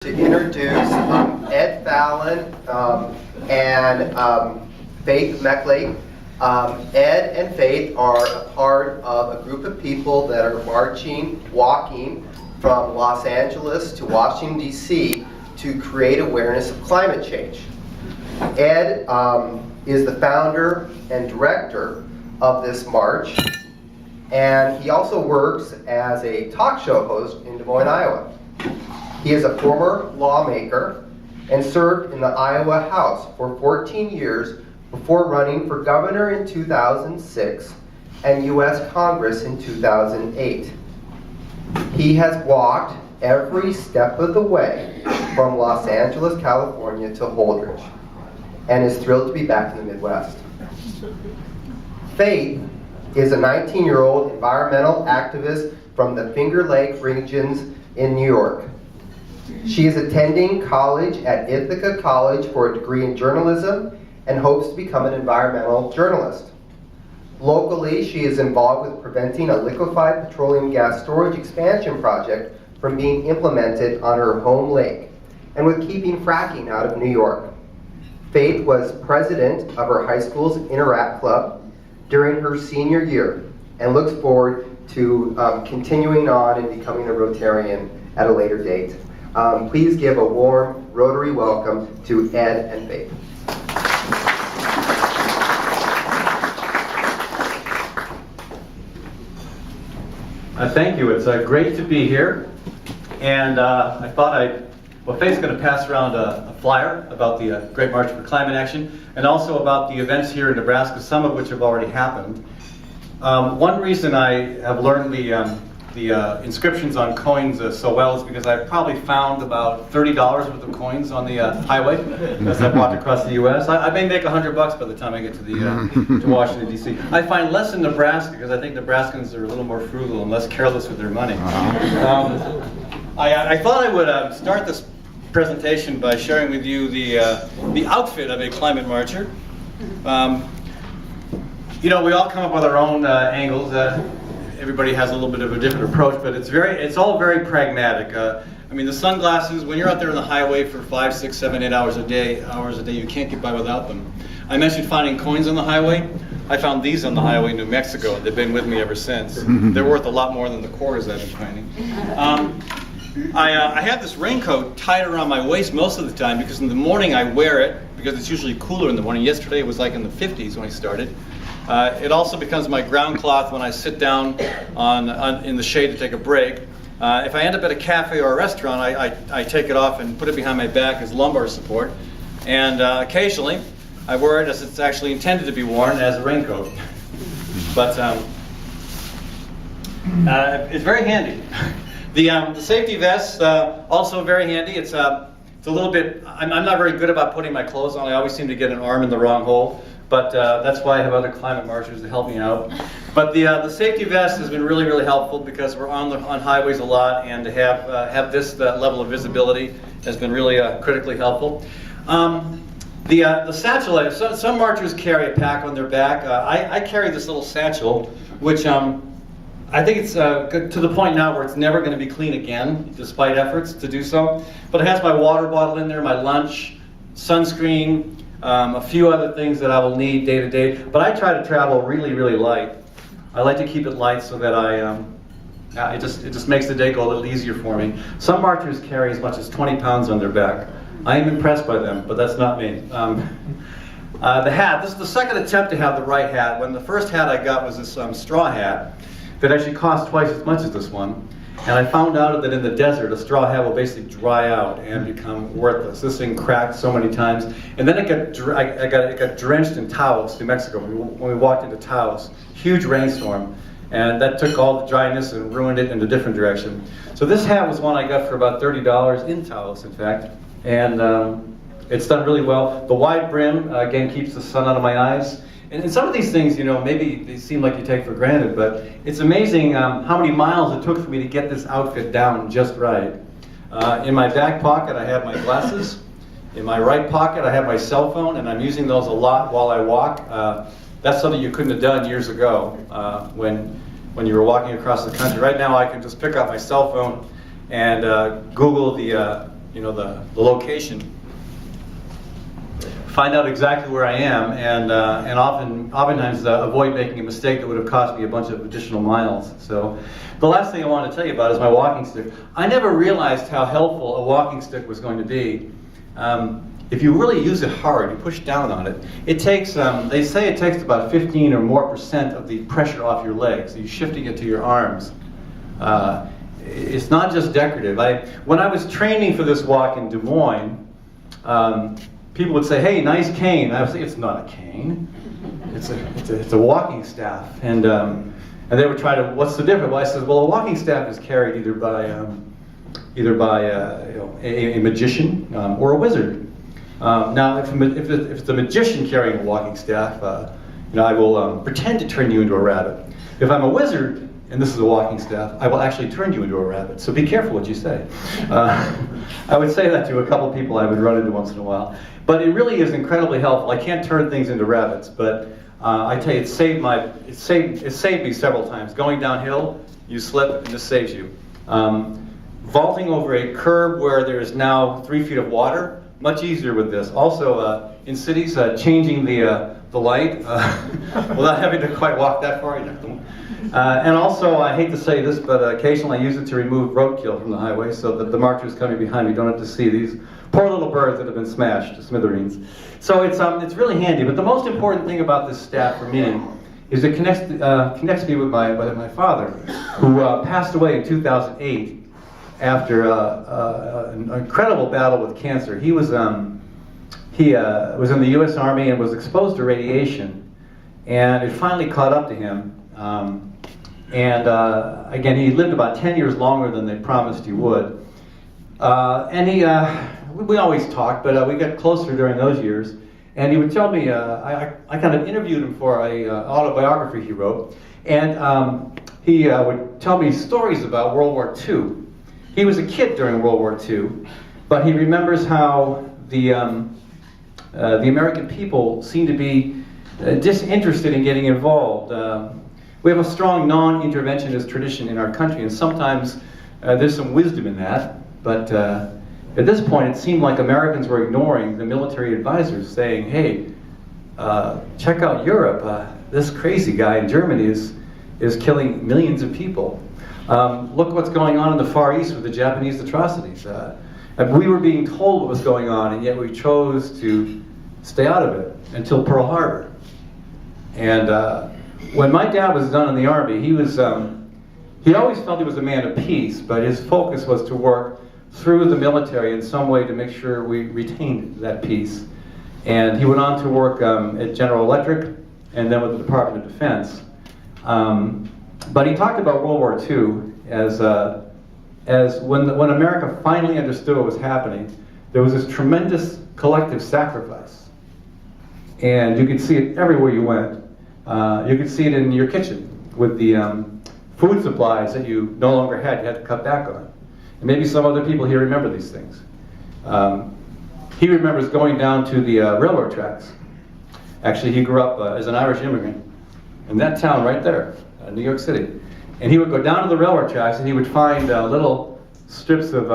To introduce Ed Fallon and Faith Meckley. Ed and Faith are a part of a group of people that are walking from Los Angeles to Washington, D.C. to create awareness of climate change. Ed is the founder and director of this march, and he also works as a talk show host in Des Moines, Iowa. He is a former lawmaker and served in the Iowa House for 14 years before running for governor in 2006 and U.S. Congress in 2008. He has walked every step of the way from Los Angeles, California to Holdrege and is thrilled to be back in the Midwest. Faith is a 19-year-old environmental activist from the Finger Lake regions in New York. She is attending college at Ithaca College for a degree in journalism and hopes to become an environmental journalist. Locally, she is involved with preventing a liquefied petroleum gas storage expansion project from being implemented on her home lake, and with keeping fracking out of New York. Faith was president of her high school's Interact Club during her senior year and looks forward to continuing on and becoming a Rotarian at a later date. Please give a warm Rotary welcome to Ed and Faith. Thank you. It's great to be here. And I thought Faith's going to pass around a flyer about the Great March for Climate Action and also about the events here in Nebraska, some of which have already happened. One reason I have learned the inscriptions on coins so well is because I probably found about $30 worth of coins on the highway as I walked across the U.S. I may make $100 by the time I get to to Washington, D.C. I find less in Nebraska because I think Nebraskans are a little more frugal and less careless with their money. I thought I would start this presentation by sharing with you the outfit of a climate marcher. We all come up with our own angles. Everybody has a little bit of a different approach, but it's all very pragmatic. I mean, the sunglasses, when you're out there on the highway for 5, 6, 7, 8 hours a day, you can't get by without them. I mentioned finding coins on the highway. I found these on the highway in New Mexico, and they've been with me ever since. They're worth a lot more than the quarters I've been finding. I have this raincoat tied around my waist most of the time because in the morning I wear it because it's usually cooler in the morning. Yesterday it was like in the 50s when I started. It also becomes my ground cloth when I sit down in the shade to take a break. If I end up at a cafe or a restaurant, I take it off and put it behind my back as lumbar support. And occasionally, I wear it as it's actually intended to be worn as a raincoat. But it's very handy. The safety vest, also very handy. It's a little bit, I'm not very good about putting my clothes on. I always seem to get an arm in the wrong hole. But that's why I have other climate marchers to help me out. But the safety vest has been really, really helpful because we're on highways a lot, and to have this level of visibility has been really critically helpful. The satchel, some marchers carry a pack on their back. I carry this little satchel, which I think it's to the point now where it's never going to be clean again, despite efforts to do so. But it has my water bottle in there, my lunch, sunscreen, a few other things that I will need day to day, but I try to travel really, really light. I like to keep it light so that it just makes the day go a little easier for me. Some marchers carry as much as 20 pounds on their back. I am impressed by them, but that's not me. The hat, this is the second attempt to have the right hat. When the first hat I got was this straw hat that actually cost twice as much as this one. And I found out that in the desert, a straw hat will basically dry out and become worthless. This thing cracked so many times. And then it got drenched in Taos, New Mexico, when we walked into Taos. Huge rainstorm. And that took all the dryness and ruined it in a different direction. So this hat was one I got for about $30 in Taos, in fact. And it's done really well. The wide brim, again, keeps the sun out of my eyes. And some of these things, maybe they seem like you take for granted, but it's amazing how many miles it took for me to get this outfit down just right. In my back pocket, I have my glasses. In my right pocket, I have my cell phone, and I'm using those a lot while I walk. That's something you couldn't have done years ago when you were walking across the country. Right now, I can just pick up my cell phone and Google the the location, find out exactly where I am, and oftentimes avoid making a mistake that would have cost me a bunch of additional miles. So the last thing I want to tell you about is my walking stick. I never realized how helpful a walking stick was going to be. If you really use it hard, you push down on it, it takes, they say it takes about 15% or more of the pressure off your legs. You're shifting it to your arms. It's not just decorative. When I was training for this walk in Des Moines, people would say, "Hey, nice cane." I would say, "It's not a cane. It's a walking staff." And they would try to, "What's the difference?" Well, I said, "Well, a walking staff is carried either by a magician or a wizard." Now, if it's a magician carrying a walking staff, I will pretend to turn you into a rabbit. If I'm a wizard and this is a walking staff, I will actually turn you into a rabbit. So be careful what you say. I would say that to a couple people I would run into once in a while. But it really is incredibly helpful. I can't turn things into rabbits, but I tell you, it saved me several times. Going downhill, you slip, and this saves you. Vaulting over a curb where there is now 3 feet of water, much easier with this. Also, in cities, changing the light without having to quite walk that far. And also, I hate to say this, but occasionally I use it to remove roadkill from the highway so that the marchers coming behind me don't have to see these poor little birds that have been smashed to smithereens. So it's really handy. But the most important thing about this staff for me is it connects me with my father, who passed away in 2008 after an incredible battle with cancer. He was in the U.S. Army and was exposed to radiation, and it finally caught up to him. Again, he lived about 10 years longer than they promised he would. We always talked, but we got closer during those years. And he would tell me, I kind of interviewed him for an autobiography he wrote, and he would tell me stories about World War II. He was a kid during World War II, but he remembers how the American people seemed to be disinterested in getting involved. We have a strong non-interventionist tradition in our country, and sometimes there's some wisdom in that, but at this point it seemed like Americans were ignoring the military advisors, saying, "Hey, check out Europe. This crazy guy in Germany is killing millions of people. Look what's going on in the Far East with the Japanese atrocities." And we were being told what was going on, and yet we chose to stay out of it until Pearl Harbor. And when my dad was done in the Army, he always felt he was a man of peace, but his focus was to work through the military in some way to make sure we retained that peace. And he went on to work at General Electric and then with the Department of Defense. But he talked about World War II as when America finally understood what was happening, there was this tremendous collective sacrifice. And you could see it everywhere you went. You could see it in your kitchen with the food supplies that you no longer had, you had to cut back on. And maybe some other people here remember these things. He remembers going down to the railroad tracks. Actually, he grew up as an Irish immigrant in that town right there, New York City. And he would go down to the railroad tracks and he would find little strips of,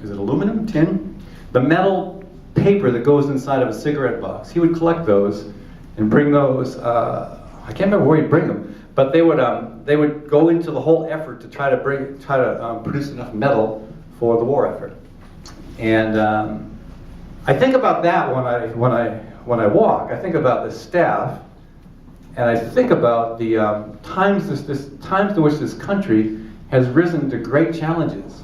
is it aluminum, tin? The metal paper that goes inside of a cigarette box. He would collect those and bring those, I can't remember where he'd bring them, but they would go into the whole effort to try to produce enough metal for the war effort. And I think about that when I walk. I think about the staff, and I think about the times to which this country has risen to great challenges.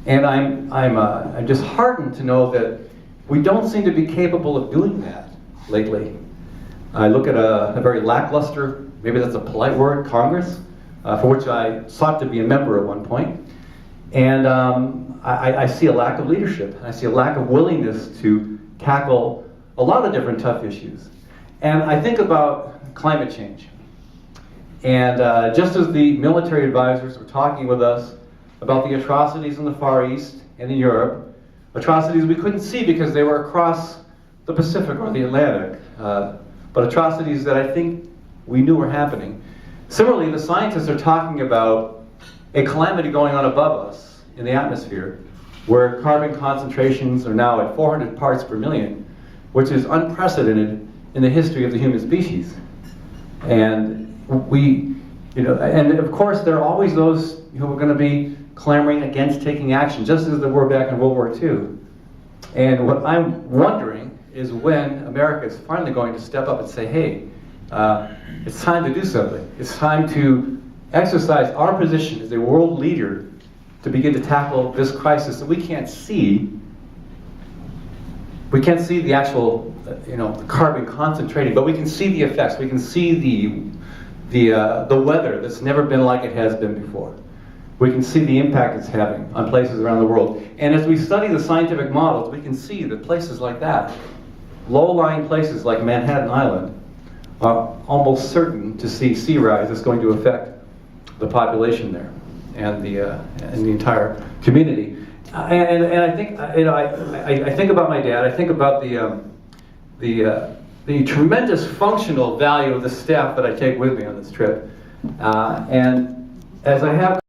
And I'm just heartened to know that we don't seem to be capable of doing that lately. I look at a very lackluster, maybe that's a polite word, Congress, for which I sought to be a member at one point. And I see a lack of leadership. I see a lack of willingness to tackle a lot of different tough issues. And I think about climate change. And just as the military advisors were talking with us about the atrocities in the Far East and in Europe, atrocities we couldn't see because they were across the Pacific or the Atlantic, but atrocities that I think we knew were happening. Similarly, the scientists are talking about a calamity going on above us in the atmosphere where carbon concentrations are now at 400 parts per million, which is unprecedented in the history of the human species. And and of course there are always those who are going to be clamoring against taking action, just as there were back in World War II. And what I'm wondering is when America is finally going to step up and say, hey, it's time to do something. It's time to exercise our position as a world leader to begin to tackle this crisis that we can't see. We can't see the actual, the carbon concentrating, but we can see the effects. We can see the weather that's never been like it has been before. We can see the impact it's having on places around the world. And as we study the scientific models, we can see that places like that, low-lying places like Manhattan Island, are almost certain to see sea rise that's going to affect the population there and the entire community. And I think I think about my dad. I think about the tremendous functional value of the staff that I take with me on this trip. And as I have